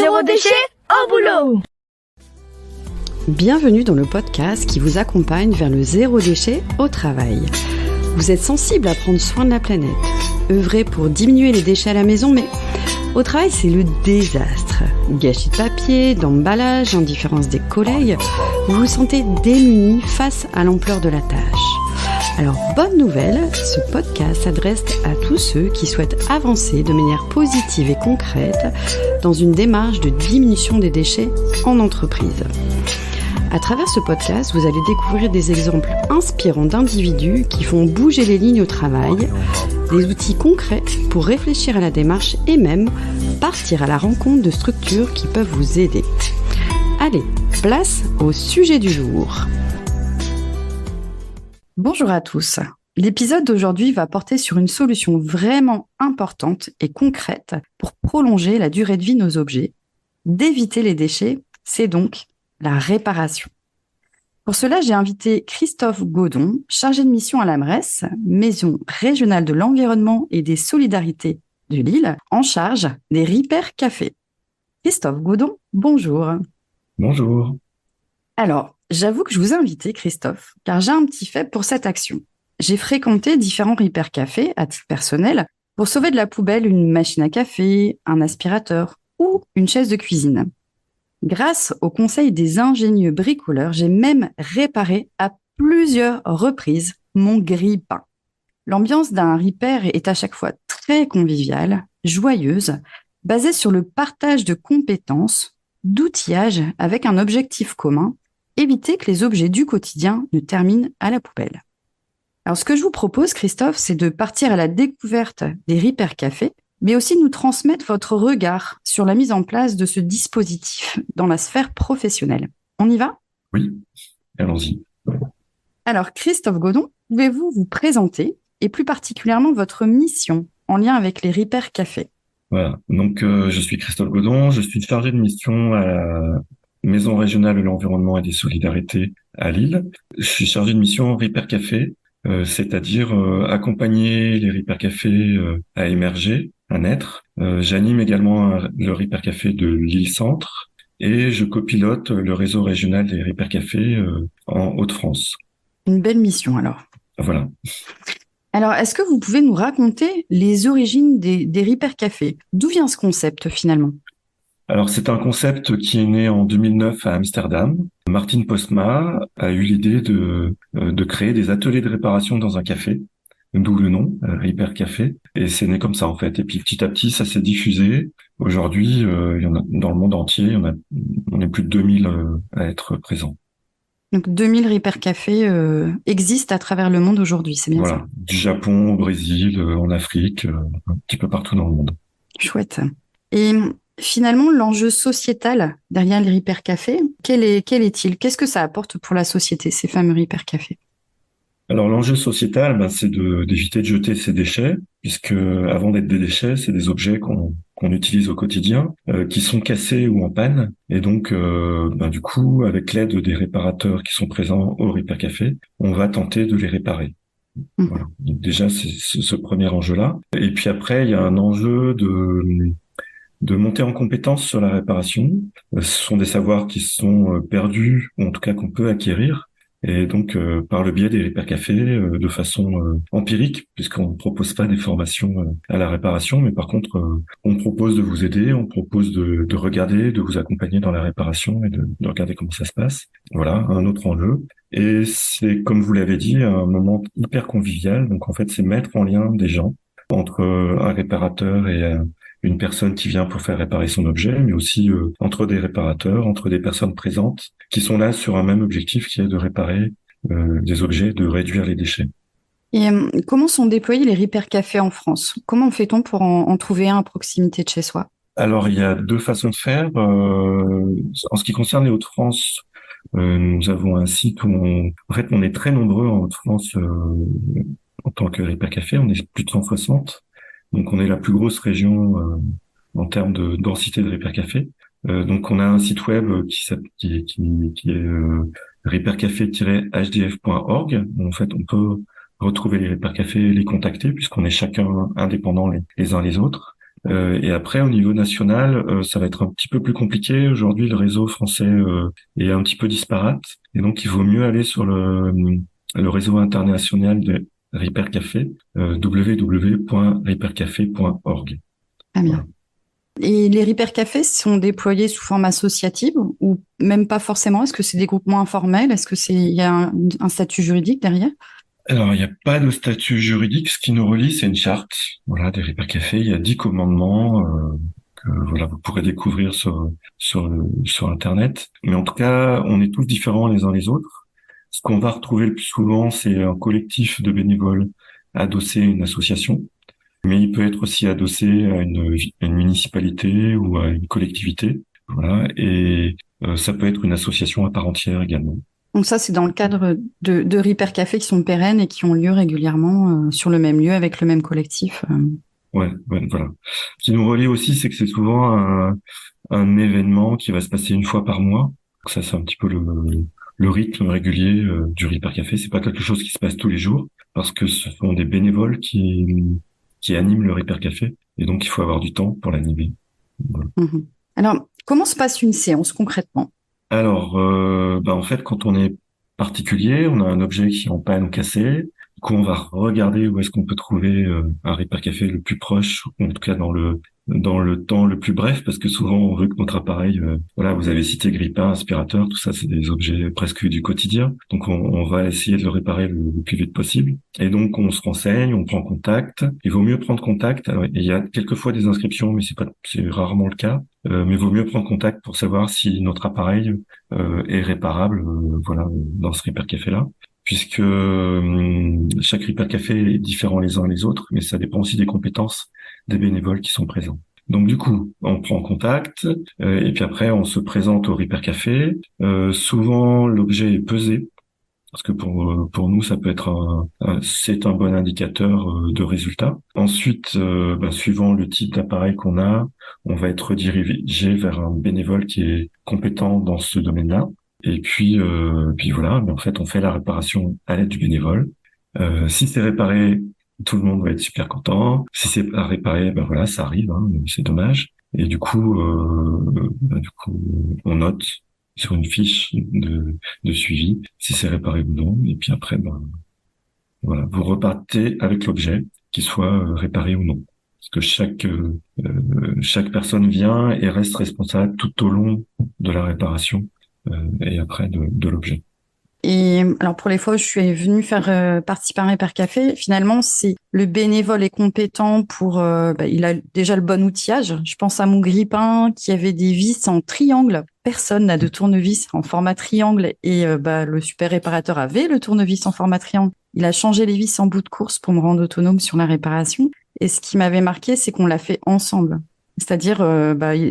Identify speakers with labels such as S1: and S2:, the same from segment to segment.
S1: Zéro déchet au boulot.
S2: Bienvenue dans le podcast qui vous accompagne vers le zéro déchet au travail. Vous êtes sensible à prendre soin de la planète, œuvrer pour diminuer les déchets à la maison, mais au travail c'est le désastre. Gâchis de papier, d'emballage, indifférence des collègues, vous vous sentez démuni face à l'ampleur de la tâche. Alors, bonne nouvelle, ce podcast s'adresse à tous ceux qui souhaitent avancer de manière positive et concrète dans une démarche de diminution des déchets en entreprise. À travers ce podcast, vous allez découvrir des exemples inspirants d'individus qui font bouger les lignes au travail, des outils concrets pour réfléchir à la démarche et même partir à la rencontre de structures qui peuvent vous aider. Allez, place au sujet du jour. Bonjour à tous. L'épisode d'aujourd'hui va porter sur une solution vraiment importante et concrète pour prolonger la durée de vie de nos objets. D'éviter les déchets, c'est donc la réparation. Pour cela, j'ai invité Christophe Godon, chargé de mission à la MRES, Maison régionale de l'environnement et des solidarités de Lille, en charge des Repair Cafés. Christophe Godon, bonjour.
S3: Bonjour.
S2: Alors, j'avoue que je vous ai invité, Christophe, car j'ai un petit fait pour cette action. J'ai fréquenté différents Repair Cafés à titre personnel pour sauver de la poubelle une machine à café, un aspirateur ou une chaise de cuisine. Grâce au conseil des ingénieux bricoleurs, j'ai même réparé à plusieurs reprises mon grille-pain. L'ambiance d'un repair est à chaque fois très conviviale, joyeuse, basée sur le partage de compétences, d'outillage avec un objectif commun, éviter que les objets du quotidien ne terminent à la poubelle. Alors ce que je vous propose, Christophe, c'est de partir à la découverte des Repair Cafés, mais aussi de nous transmettre votre regard sur la mise en place de ce dispositif dans la sphère professionnelle. On y va ?
S3: Oui, allons-y.
S2: Alors Christophe Godon, pouvez-vous vous présenter et plus particulièrement votre mission en lien avec les Repair Cafés ?
S3: Voilà, donc je suis Christophe Godon, je suis chargé de mission à la Maison régionale de l'environnement et des solidarités à Lille. Je suis chargé de mission Repair Café, c'est-à-dire accompagner les Repair Cafés à émerger, à naître. J'anime également le Repair Café de Lille Centre et je copilote le réseau régional des Repair Cafés en Hauts-de-France.
S2: Une belle mission alors.
S3: Voilà.
S2: Alors, est-ce que vous pouvez nous raconter les origines des Repair Cafés ? D'où vient ce concept finalement ?
S3: Alors, c'est un concept qui est né en 2009 à Amsterdam. Martin Postma a eu l'idée de créer des ateliers de réparation dans un café, d'où le nom, Repair Café. Et c'est né comme ça, en fait. Et puis, petit à petit, ça s'est diffusé. Aujourd'hui, il y en a dans le monde entier, on est plus de 2000 à être présents.
S2: Donc 2000 Repair Cafés existent à travers le monde aujourd'hui, c'est bien
S3: voilà.
S2: ça ?
S3: Du Japon au Brésil, en Afrique, un petit peu partout dans le monde.
S2: Chouette. Et finalement, l'enjeu sociétal derrière les Repair Cafés, quel est-il ? Qu'est-ce que ça apporte pour la société, ces fameux Repair Cafés ?
S3: Alors l'enjeu sociétal, c'est d'éviter de jeter ces déchets, puisque avant d'être des déchets, c'est des objets qu'on utilise au quotidien, qui sont cassés ou en panne, et donc du coup, avec l'aide des réparateurs qui sont présents au Repair Café, on va tenter de les réparer. Voilà. Donc déjà, c'est ce premier enjeu-là. Et puis après, il y a un enjeu de monter en compétence sur la réparation. Ce sont des savoirs qui sont perdus, ou en tout cas qu'on peut acquérir. Et donc, par le biais des Repair Cafés, de façon empirique, puisqu'on ne propose pas des formations à la réparation, mais par contre, on propose de vous aider, on propose de regarder, de vous accompagner dans la réparation et de regarder comment ça se passe. Voilà, un autre enjeu. Et c'est, comme vous l'avez dit, un moment hyper convivial. Donc, en fait, c'est mettre en lien des gens entre un réparateur et une personne qui vient pour faire réparer son objet, mais aussi entre des réparateurs, entre des personnes présentes qui sont là sur un même objectif qui est de réparer des objets, de réduire les déchets.
S2: Et comment sont déployés les Repair Cafés en France ? Comment fait-on pour en trouver un à proximité de chez soi ?
S3: Alors, il y a deux façons de faire. En ce qui concerne les Hauts-de-France, nous avons un site où on est très nombreux en Hauts-de-France en tant que Repair Café. On est plus de 160. Donc, on est la plus grosse région en termes de densité de Repair Café. Donc, on a un site web qui est repaircafé-hdf.org. En fait, on peut retrouver les Repair Cafés, les contacter puisqu'on est chacun indépendants les uns les autres. Et après, au niveau national, ça va être un petit peu plus compliqué. Aujourd'hui, le réseau français est un petit peu disparate, et donc il vaut mieux aller sur le réseau international de Repair Café, www.repaircafé.org.
S2: Très bien.
S3: Voilà.
S2: Et les Repair Cafés sont déployés sous forme associative ou même pas forcément? Est-ce que c'est des groupements informels? Est-ce que il y a un statut juridique derrière?
S3: Alors, il n'y a pas de statut juridique. Ce qui nous relie, c'est une charte. Voilà, des Repair Café. Il y a 10 commandements que voilà, vous pourrez découvrir sur Internet. Mais en tout cas, on est tous différents les uns les autres. Ce qu'on va retrouver le plus souvent, c'est un collectif de bénévoles adossé à une association. Mais il peut être aussi adossé à une municipalité ou à une collectivité. Voilà, et ça peut être une association à part entière également.
S2: Donc ça, c'est dans le cadre de Repair Café qui sont pérennes et qui ont lieu régulièrement sur le même lieu avec le même collectif.
S3: Ouais, voilà. Ce qui nous relie aussi, c'est que c'est souvent un événement qui va se passer une fois par mois. Donc ça, c'est un petit peu le rythme régulier du Repair Café. C'est pas quelque chose qui se passe tous les jours parce que ce sont des bénévoles qui animent le Repair Café et donc il faut avoir du temps pour l'animer. Voilà.
S2: Mhm. Alors, comment se passe une séance concrètement?
S3: Alors, en fait, quand on est particulier, on a un objet qui est en panne ou cassé. Du coup, on va regarder où est-ce qu'on peut trouver un Repair Café le plus proche, ou en tout cas dans le temps le plus bref, parce que souvent on veut que notre appareil, voilà, vous avez cité grille-pain, aspirateur, tout ça, c'est des objets presque du quotidien. Donc, on va essayer de le réparer le plus vite possible. Et donc, on se renseigne, on prend contact. Il vaut mieux prendre contact. Alors, il y a quelquefois des inscriptions, mais c'est rarement le cas. Mais il vaut mieux prendre contact pour savoir si notre appareil est réparable, voilà, dans ce Repair Café là, puisque chaque Repair Café est différent les uns les autres, mais ça dépend aussi des compétences des bénévoles qui sont présents. Donc du coup, on prend contact et puis après on se présente au Repair Café. Souvent l'objet est pesé parce que pour nous ça peut être c'est un bon indicateur de résultat. Ensuite, suivant le type d'appareil qu'on a, on va être redirigé vers un bénévole qui est compétent dans ce domaine-là. Et puis voilà, mais en fait on fait la réparation à l'aide du bénévole. Si c'est réparé, tout le monde va être super content. Si c'est pas réparé, ben voilà, ça arrive, hein, c'est dommage. Et du coup, on note sur une fiche de suivi si c'est réparé ou non. Et puis après, voilà, vous repartez avec l'objet, qu'il soit réparé ou non. Parce que chaque personne vient et reste responsable tout au long de la réparation et après de l'objet.
S2: Et alors pour les fois où je suis venue faire participer à un Repair Café, finalement c'est le bénévole est compétent pour, il a déjà le bon outillage. Je pense à mon grille-pain qui avait des vis en triangle. Personne n'a de tournevis en format triangle et le super réparateur avait le tournevis en format triangle. Il a changé les vis en bout de course pour me rendre autonome sur la réparation. Et ce qui m'avait marqué, c'est qu'on l'a fait ensemble. C'est-à-dire,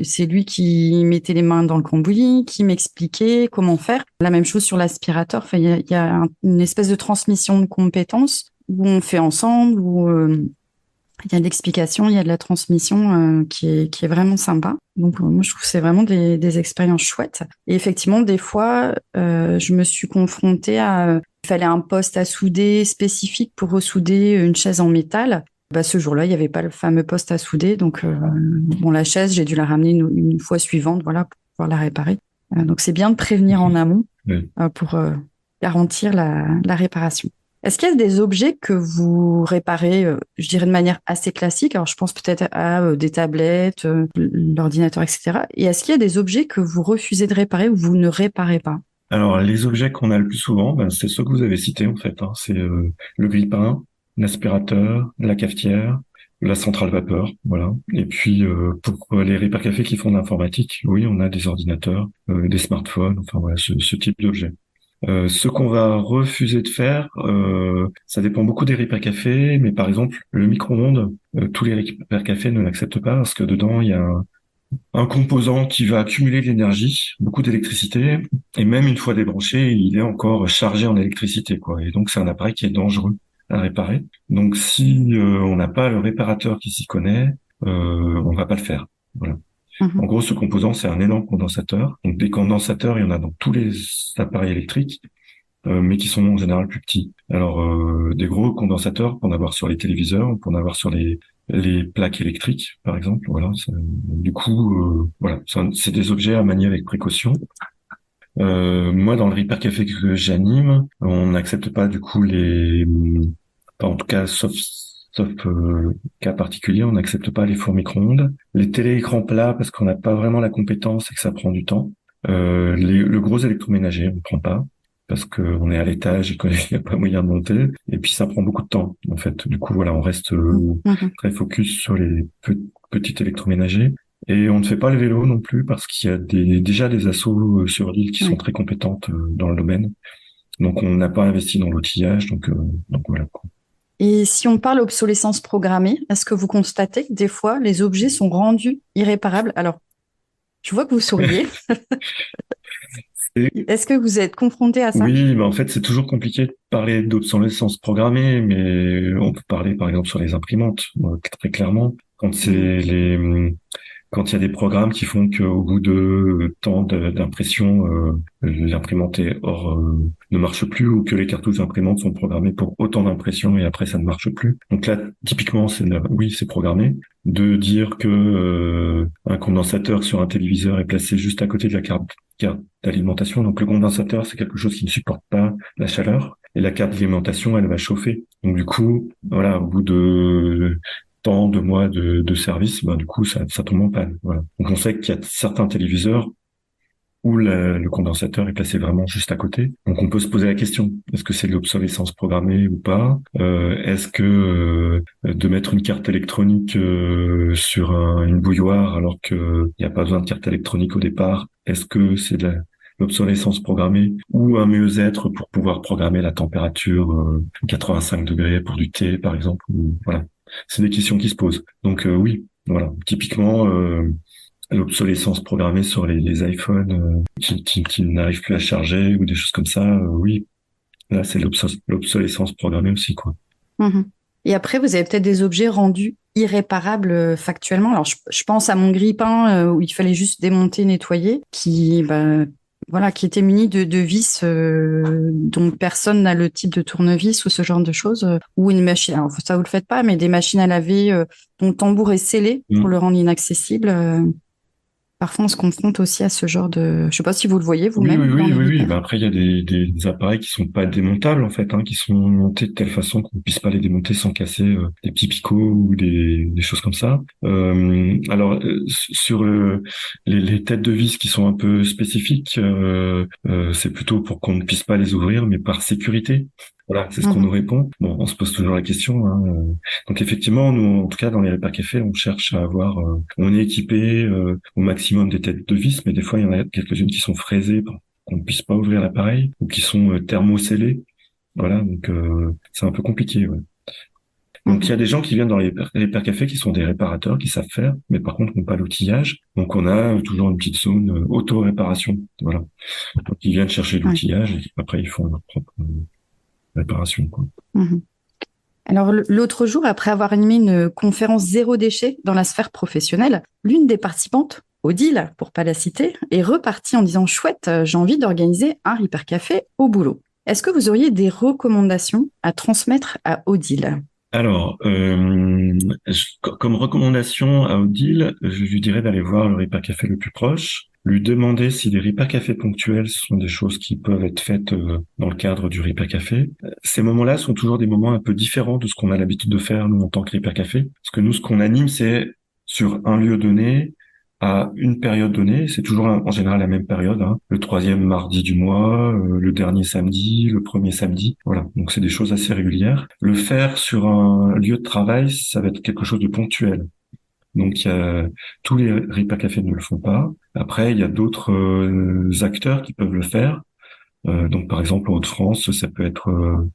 S2: c'est lui qui mettait les mains dans le cambouis, qui m'expliquait comment faire. La même chose sur l'aspirateur. Enfin, il y a une espèce de transmission de compétences où on fait ensemble, où il y a de l'explication, il y a de la transmission qui est vraiment sympa. Donc, moi, je trouve que c'est vraiment des expériences chouettes. Et effectivement, des fois, je me suis confrontée à... Il fallait un poste à souder spécifique pour ressouder une chaise en métal. Ce jour-là, il n'y avait pas le fameux poste à souder. Donc, la chaise, j'ai dû la ramener une fois suivante, voilà, pour pouvoir la réparer. Donc, c'est bien de prévenir en amont pour garantir la réparation. Est-ce qu'il y a des objets que vous réparez, je dirais de manière assez classique? Alors, je pense peut-être à des tablettes, l'ordinateur, etc. Et est-ce qu'il y a des objets que vous refusez de réparer ou vous ne réparez pas?
S3: Alors, les objets qu'on a le plus souvent, c'est ceux que vous avez cités, en fait, hein. C'est le grille-pain, l'aspirateur, la cafetière, la centrale vapeur, voilà. Et puis, pour les Repair Café qui font de l'informatique, oui, on a des ordinateurs, des smartphones, enfin voilà, ce type d'objet. Ce qu'on va refuser de faire, ça dépend beaucoup des Repair Café, mais par exemple, le micro-ondes, tous les Repair Café ne l'acceptent pas parce que dedans, il y a un composant qui va accumuler de l'énergie, beaucoup d'électricité, et même une fois débranché, il est encore chargé en électricité, quoi. Et donc, c'est un appareil qui est dangereux à réparer. Donc, si on n'a pas le réparateur qui s'y connaît, on va pas le faire. Voilà. En gros, ce composant, c'est un énorme condensateur. Donc, des condensateurs, il y en a dans tous les appareils électriques, mais qui sont en général plus petits. Alors, des gros condensateurs, on peut en avoir sur les téléviseurs, on peut en avoir sur les plaques électriques, par exemple. Voilà. Du coup, voilà, c'est des objets à manier avec précaution. Moi, dans le Repair Café que j'anime, on n'accepte pas du coup enfin, en tout cas, sauf cas particulier, on n'accepte pas les fours micro-ondes, les télé-écrans plats parce qu'on n'a pas vraiment la compétence et que ça prend du temps. Le gros électroménager, on ne prend pas parce qu'on est à l'étage et qu'il n'y a pas moyen de monter. Et puis ça prend beaucoup de temps, en fait. Du coup, voilà, on reste très focus sur les petits électroménagers. Et on ne fait pas le vélo non plus parce qu'il y a déjà des assos sur l'île qui sont très compétentes dans le domaine. Donc on n'a pas investi dans l'outillage, donc voilà, quoi.
S4: Et si on parle obsolescence programmée, est-ce que vous constatez que des fois, les objets sont rendus irréparables? Alors, je vois que vous souriez. Est-ce que vous êtes confronté à ça?
S3: Oui, mais en fait, c'est toujours compliqué de parler d'obsolescence programmée, mais on peut parler, par exemple, sur les imprimantes, très clairement. Quand il y a des programmes qui font qu'au bout de temps d'impression, l'imprimante ne marche plus, ou que les cartouches d'imprimantes sont programmées pour autant d'impressions et après ça ne marche plus. Donc là, typiquement, oui, c'est programmé. De dire que un condensateur sur un téléviseur est placé juste à côté de la carte d'alimentation. Donc le condensateur, c'est quelque chose qui ne supporte pas la chaleur. Et la carte d'alimentation, elle va chauffer. Donc du coup, voilà, au bout de tant de mois de service, du coup, ça tombe en panne. Voilà. Donc on sait qu'il y a certains téléviseurs où le condensateur est placé vraiment juste à côté. Donc on peut se poser la question, est-ce que c'est de l'obsolescence programmée ou pas? Est-ce que de mettre une carte électronique sur une bouilloire alors qu'il n'y a pas besoin de carte électronique au départ, est-ce que c'est de l'obsolescence programmée ou un mieux-être pour pouvoir programmer la température 85 degrés pour du thé, par exemple, voilà. C'est des questions qui se posent. Donc oui, voilà. Typiquement, l'obsolescence programmée sur les iPhones qui n'arrivent plus à charger ou des choses comme ça, oui, là c'est l'obsolescence programmée aussi, quoi.
S4: Mmh. Et après, vous avez peut-être des objets rendus irréparables factuellement. Alors, je pense à mon grille-pain où il fallait juste démonter, nettoyer, qui était muni de vis dont personne n'a le type de tournevis ou ce genre de choses, ou une machine. Alors ça vous le faites pas, mais des machines à laver dont le tambour est scellé pour le rendre inaccessible. Parfois, on se confronte aussi à ce genre de. Je sais pas si vous le voyez vous-même.
S3: Oui. Après, il y a des appareils qui sont pas démontables en fait, qui sont montés de telle façon qu'on ne puisse pas les démonter sans casser des petits picots ou des choses comme ça. Alors sur les têtes de vis qui sont un peu spécifiques, c'est plutôt pour qu'on ne puisse pas les ouvrir, mais par sécurité. Voilà, c'est ce qu'on nous répond. Bon, on se pose toujours la question. Donc effectivement, nous, en tout cas, dans les Repair Café, on cherche à avoir, on est équipé au maximum des têtes de vis, mais des fois, il y en a quelques-unes qui sont fraisées pour qu'on ne puisse pas ouvrir l'appareil ou qui sont thermoscellées. Voilà, donc c'est un peu compliqué. Ouais. Donc il y a des gens qui viennent dans les Repair Café qui sont des réparateurs, qui savent faire, mais par contre n'ont pas l'outillage. Donc on a toujours une petite zone auto-réparation. Voilà. Donc ils viennent chercher l'outillage et après ils font leur propre réparation, quoi.
S4: Alors, l'autre jour, après avoir animé une conférence zéro déchet dans la sphère professionnelle, l'une des participantes, Odile, pour pas la citer, est repartie en disant « Chouette, j'ai envie d'organiser un Repair Café au boulot ». Est-ce que vous auriez des recommandations à transmettre à Odile ?
S3: Alors, comme recommandation à Odile, je lui dirais d'aller voir le Repair Café le plus proche, lui demander si des Repair Café ponctuels sont des choses qui peuvent être faites dans le cadre du Repair Café. Ces moments-là sont toujours des moments un peu différents de ce qu'on a l'habitude de faire, nous, en tant que Repair Café. Parce que nous, ce qu'on anime, c'est sur un lieu donné, à une période donnée, c'est toujours en général la même période, le 3e mardi du mois, le dernier samedi, le premier samedi, voilà. Donc c'est des choses assez régulières. Le faire sur un lieu de travail, ça va être quelque chose de ponctuel. Donc tous les Repair Café ne le font pas. Après, il y a d'autres acteurs qui peuvent le faire. Donc par exemple en Hauts-de-France, ça peut être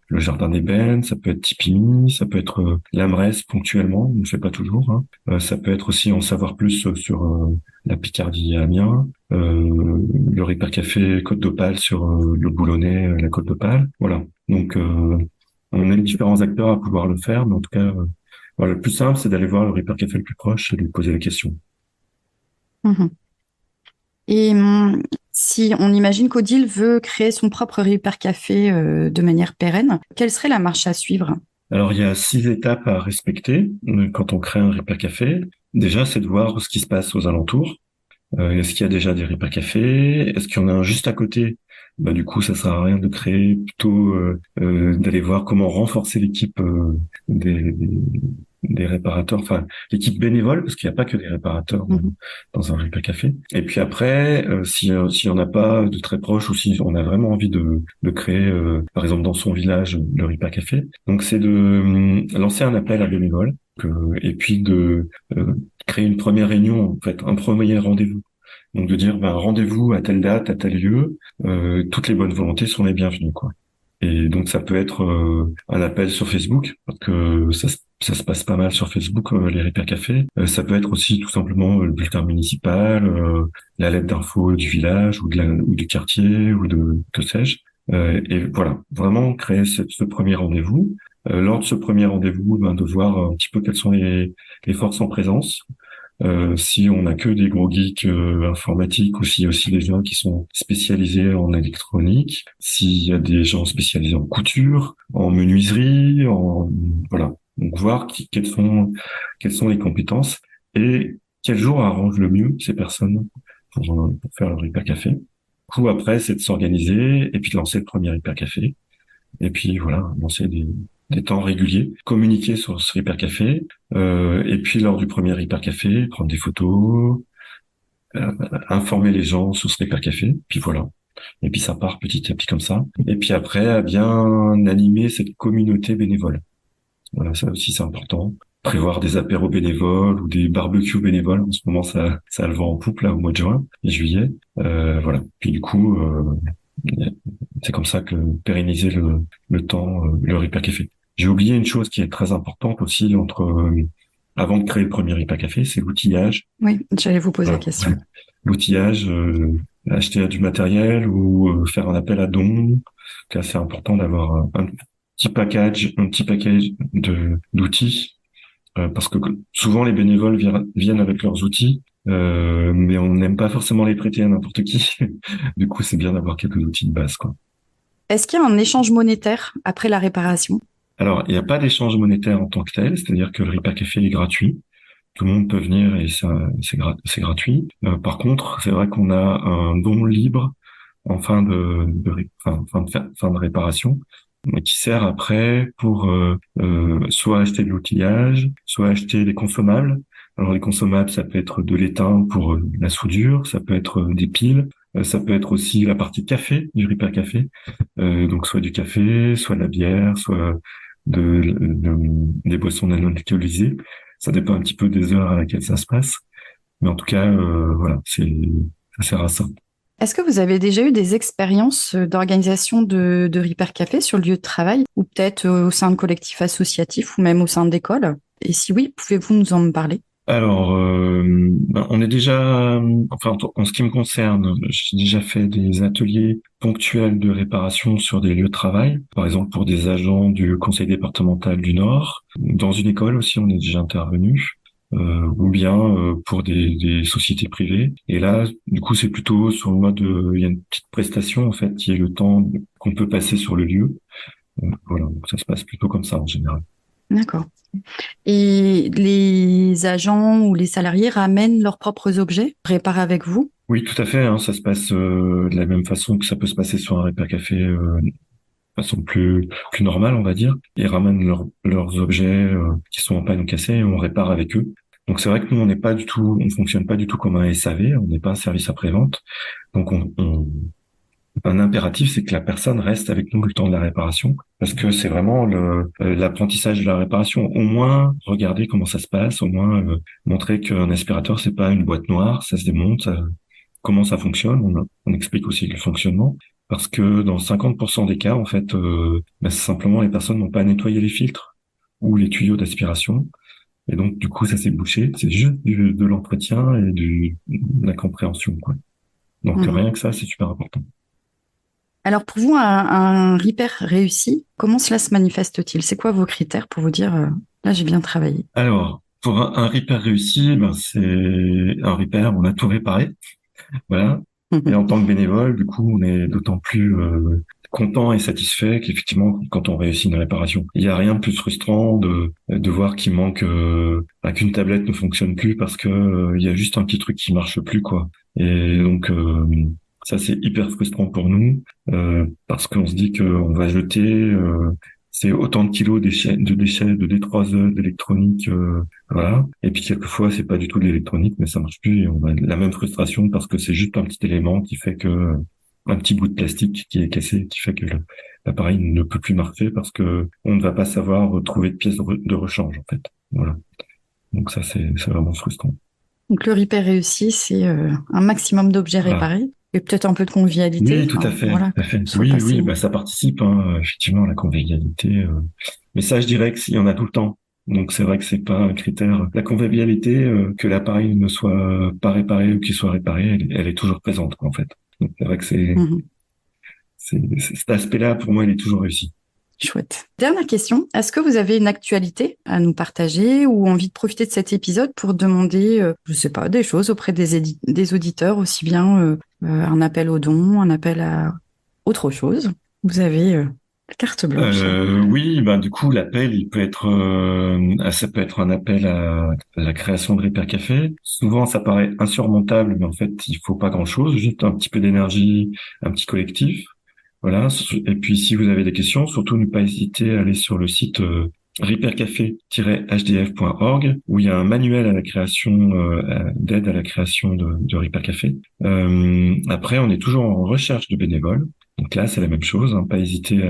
S3: le Jardin d'Ébène, ça peut être Tipini, ça peut être l'Amresse ponctuellement, on ne le fait pas toujours. Ça peut être aussi en savoir plus sur la Picardie à Amiens, le Repair Café Côte d'Opale sur le Boulonnais, la Côte d'Opale. Voilà. Donc on a différents acteurs à pouvoir le faire, mais en tout cas, voilà, le plus simple, c'est d'aller voir le Repair Café le plus proche et lui poser la question.
S4: Et si on imagine qu'Odile veut créer son propre Repair Café de manière pérenne, quelle serait la marche à suivre ?
S3: Alors, il y a 6 étapes à respecter quand on crée un Repair Café. Déjà, c'est de voir ce qui se passe aux alentours. Est-ce qu'il y a déjà des Repair Café? Est-ce qu'il y en a un juste à côté? Bah, du coup, ça sert à rien de créer, plutôt d'aller voir comment renforcer l'équipe des réparateurs, enfin l'équipe bénévole, parce qu'il n'y a pas que des réparateurs
S4: Mhm.
S3: dans un Repair Café. Et puis après, s'il y en a pas de très proche, ou si on a vraiment envie de créer, par exemple dans son village, le Repair Café, donc c'est de lancer un appel à bénévoles, et puis de créer une première réunion, en fait, un premier rendez-vous. Donc de dire, ben, rendez-vous à telle date, à tel lieu, toutes les bonnes volontés sont les bienvenues, quoi. Et donc ça peut être un appel sur Facebook, parce que ça se passe pas mal sur Facebook, les Repair Cafés. Ça peut être aussi tout simplement le bulletin municipal, la lettre d'info du village ou du quartier ou de que sais-je. Et voilà, vraiment créer ce premier rendez-vous. Lors de ce premier rendez-vous, ben, de voir un petit peu quelles sont les forces en présence. Si on n'a que des gros geeks informatiques, ou s'il y a aussi des gens qui sont spécialisés en électronique, s'il y a des gens spécialisés en couture, en menuiserie, voilà. Donc voir quelles sont les compétences et quel jour arrange le mieux ces personnes pour faire leur hyper café. Du coup, après, c'est de s'organiser et puis de lancer le premier hyper café. Et puis voilà, lancer des temps réguliers, communiquer sur ce Repair Café, et puis lors du premier Repair Café, prendre des photos, informer les gens sur ce Repair Café, puis voilà. Et puis ça part petit à petit comme ça. Et puis après, à bien animer cette communauté bénévole. Voilà, ça aussi c'est important. Prévoir des apéros bénévoles ou des barbecues bénévoles. En ce moment, ça a le vent en poupe là au mois de juin et juillet. Voilà. Puis du coup, c'est comme ça que pérenniser le temps, le Repair Café. J'ai oublié une chose qui est très importante aussi avant de créer le premier Repair Café, c'est l'outillage.
S4: Oui, j'allais vous poser la
S3: Voilà.
S4: question.
S3: L'outillage, acheter du matériel ou faire un appel à dons. C'est assez important d'avoir un petit package d'outils, parce que souvent les bénévoles viennent avec leurs outils, mais on n'aime pas forcément les prêter à n'importe qui. Du coup, c'est bien d'avoir quelques outils de base, quoi.
S4: Est-ce qu'il y a un échange monétaire après la réparation?
S3: Alors, il n'y a pas d'échange monétaire en tant que tel, c'est-à-dire que le Repair Café est gratuit. Tout le monde peut venir et c'est gratuit. Par contre, c'est vrai qu'on a un don libre en fin de réparation, qui sert après pour soit acheter de l'outillage, soit acheter des consommables. Alors les consommables, ça peut être de l'étain pour la soudure, ça peut être des piles, ça peut être aussi la partie café du Repair Café, donc soit du café, soit de la bière, soit des boissons non alcoolisées. Ça dépend un petit peu des heures à laquelle ça se passe, mais en tout cas, voilà, ça sert à ça.
S4: Est-ce que vous avez déjà eu des expériences d'organisation de Repair Café sur le lieu de travail ou peut-être au sein de collectifs associatifs ou même au sein d'écoles? Et si oui, pouvez-vous nous en parler?
S3: Alors, on est déjà, enfin, en ce qui me concerne, j'ai déjà fait des ateliers ponctuels de réparation sur des lieux de travail, par exemple pour des agents du conseil départemental du Nord. Dans une école aussi, on est déjà intervenu, ou bien pour des sociétés privées. Et là, du coup, c'est plutôt sur le mode, il y a une petite prestation en fait, qui est le temps qu'on peut passer sur le lieu. Voilà, donc ça se passe plutôt comme ça en général.
S4: D'accord. Et les agents ou les salariés ramènent leurs propres objets, réparent avec vous?
S3: Oui, tout à fait, hein, ça se passe de la même façon que ça peut se passer sur un Repair Café, de façon plus normale, on va dire. Ils ramènent leurs objets qui sont en panne ou cassés et on répare avec eux. Donc c'est vrai que nous, on fonctionne pas du tout comme un SAV, on n'est pas un service après-vente. Donc un impératif, c'est que la personne reste avec nous le temps de la réparation, parce que c'est vraiment l'apprentissage de la réparation. Au moins, regarder comment ça se passe, au moins montrer qu'un aspirateur, c'est pas une boîte noire, ça se démonte, comment ça fonctionne. On explique aussi le fonctionnement, parce que dans 50% des cas, en fait, c'est simplement les personnes n'ont pas nettoyé les filtres ou les tuyaux d'aspiration, et donc du coup, ça s'est bouché. C'est juste de l'entretien et de la compréhension, quoi. Donc
S4: Mhm.
S3: rien que ça, c'est super important.
S4: Alors pour vous, un repair réussi, comment cela se manifeste-t-il? C'est quoi vos critères pour vous dire, là j'ai bien travaillé?
S3: Alors, pour un repair réussi, ben c'est un repair, on a tout réparé, voilà. Et en tant que bénévole, du coup, on est d'autant plus content et satisfait qu'effectivement quand on réussit une réparation. Il y a rien de plus frustrant de voir qu'il manque qu'une tablette ne fonctionne plus parce que il y a juste un petit truc qui marche plus quoi. Et donc ça c'est hyper frustrant pour nous parce qu'on se dit qu'on va jeter c'est autant de kilos de déchets, de D3E, d'électronique, voilà. Et puis quelquefois c'est pas du tout de l'électronique, mais ça marche plus et on a la même frustration parce que c'est juste un petit élément qui fait que un petit bout de plastique qui est cassé, qui fait que l'appareil ne peut plus marcher parce que on ne va pas savoir trouver de pièces de rechange en fait. Voilà. Donc ça c'est vraiment frustrant.
S4: Donc le repair réussi, c'est un maximum d'objets réparés et peut-être un peu de convivialité.
S3: Oui, tout à fait.
S4: Voilà,
S3: tout à fait. Oui, bah ça participe effectivement à la convivialité. Mais ça, je dirais que s'il y en a tout le temps. Donc c'est vrai que c'est pas un critère. La convivialité, que l'appareil ne soit pas réparé ou qu'il soit réparé, elle est toujours présente quoi, en fait. Donc c'est vrai que cet aspect-là pour moi, il est toujours réussi.
S4: Chouette. Dernière question. Est-ce que vous avez une actualité à nous partager ou envie de profiter de cet épisode pour demander, je sais pas, des choses auprès des auditeurs, aussi bien un appel aux dons, un appel à autre chose? Vous avez carte blanche.
S3: Oui, du coup, l'appel, il peut être, ça peut être un appel à la création de Repair Café. Souvent, ça paraît insurmontable, mais en fait, il faut pas grand-chose, juste un petit peu d'énergie, un petit collectif. Voilà. Et puis, si vous avez des questions, surtout ne pas hésiter à aller sur le site repaircafé-hdf.org où il y a un manuel à la création, d'aide à la création de Repair Café. Après, on est toujours en recherche de bénévoles. Donc là, c'est la même chose. Pas hésiter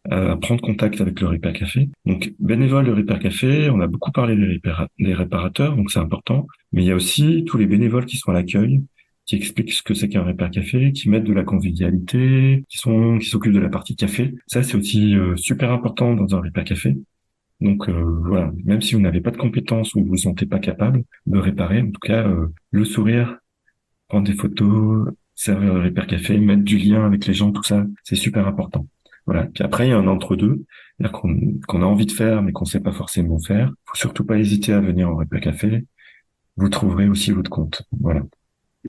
S3: à prendre contact avec le Repair Café. Donc, bénévoles de Repair Café, on a beaucoup parlé des réparateurs, donc c'est important. Mais il y a aussi tous les bénévoles qui sont à l'accueil, qui expliquent ce que c'est qu'un Repair Café, qui mettent de la convivialité, qui s'occupent de la partie café. Ça, c'est aussi super important dans un Repair Café. Donc voilà, même si vous n'avez pas de compétences ou vous vous sentez pas capable de réparer, en tout cas, le sourire, prendre des photos, servir le Repair Café, mettre du lien avec les gens, tout ça, c'est super important. Voilà. Puis après, il y a un entre-deux, c'est-à-dire qu'on a envie de faire, mais qu'on sait pas forcément faire. Faut surtout pas hésiter à venir au Repair Café. Vous trouverez aussi votre compte. Voilà.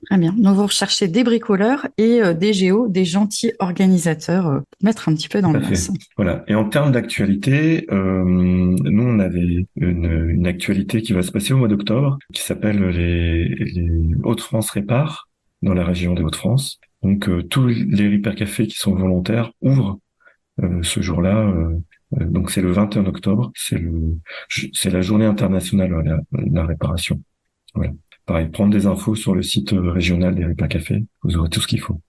S4: Très bien. Donc, vous recherchez des bricoleurs et des géos, des gentils organisateurs, pour mettre un petit peu dans le masse.
S3: Voilà. Et en termes d'actualité, nous, on avait une actualité qui va se passer au mois d'octobre, qui s'appelle les Hauts-de-France Répare, dans la région des Hauts-de-France. Donc, tous les Repair Café qui sont volontaires ouvrent ce jour-là. Donc, c'est le 21 octobre. C'est la journée internationale de la réparation. Voilà. Pareil, prendre des infos sur le site régional des Repair Café, vous aurez tout ce qu'il faut.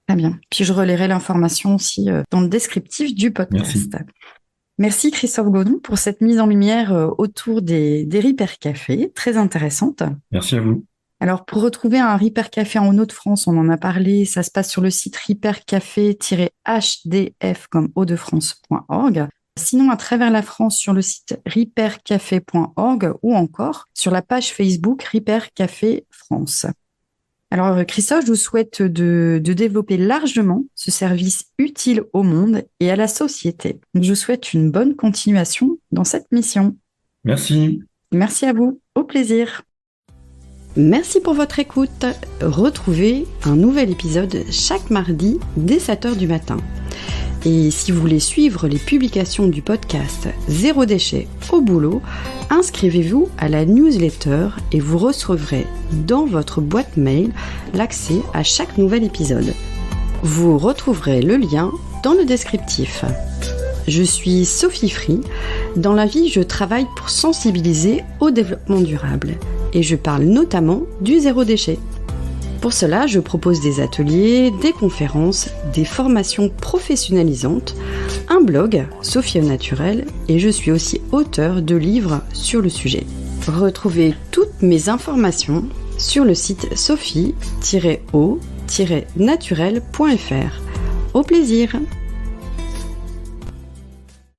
S4: Très bien. Puis je relayerai l'information aussi dans le descriptif du podcast. Merci Christophe Godon pour cette mise en lumière autour des Repair Café, très intéressante.
S3: Merci à vous.
S4: Alors pour retrouver un Repair Café en Hauts-de-France, on en a parlé, ça se passe sur le site repaircafé-hdf comme hauts-de-france.org. Sinon, à travers la France, sur le site repaircafé.org ou encore sur la page Facebook Repair Café France. Alors, Christophe, je vous souhaite de développer largement ce service utile au monde et à la société. Je vous souhaite une bonne continuation dans cette mission.
S3: Merci.
S4: Merci à vous. Au plaisir.
S2: Merci pour votre écoute. Retrouvez un nouvel épisode chaque mardi dès 7h du matin. Et si vous voulez suivre les publications du podcast Zéro déchet au boulot, inscrivez-vous à la newsletter et vous recevrez dans votre boîte mail l'accès à chaque nouvel épisode. Vous retrouverez le lien dans le descriptif. Je suis Sophie Free. Dans la vie, je travaille pour sensibiliser au développement durable et je parle notamment du zéro déchet. Pour cela, je propose des ateliers, des conférences, des formations professionnalisantes, un blog, Sophie au naturel, et je suis aussi auteure de livres sur le sujet. Retrouvez toutes mes informations sur le site sophie-o-naturel.fr. Au plaisir!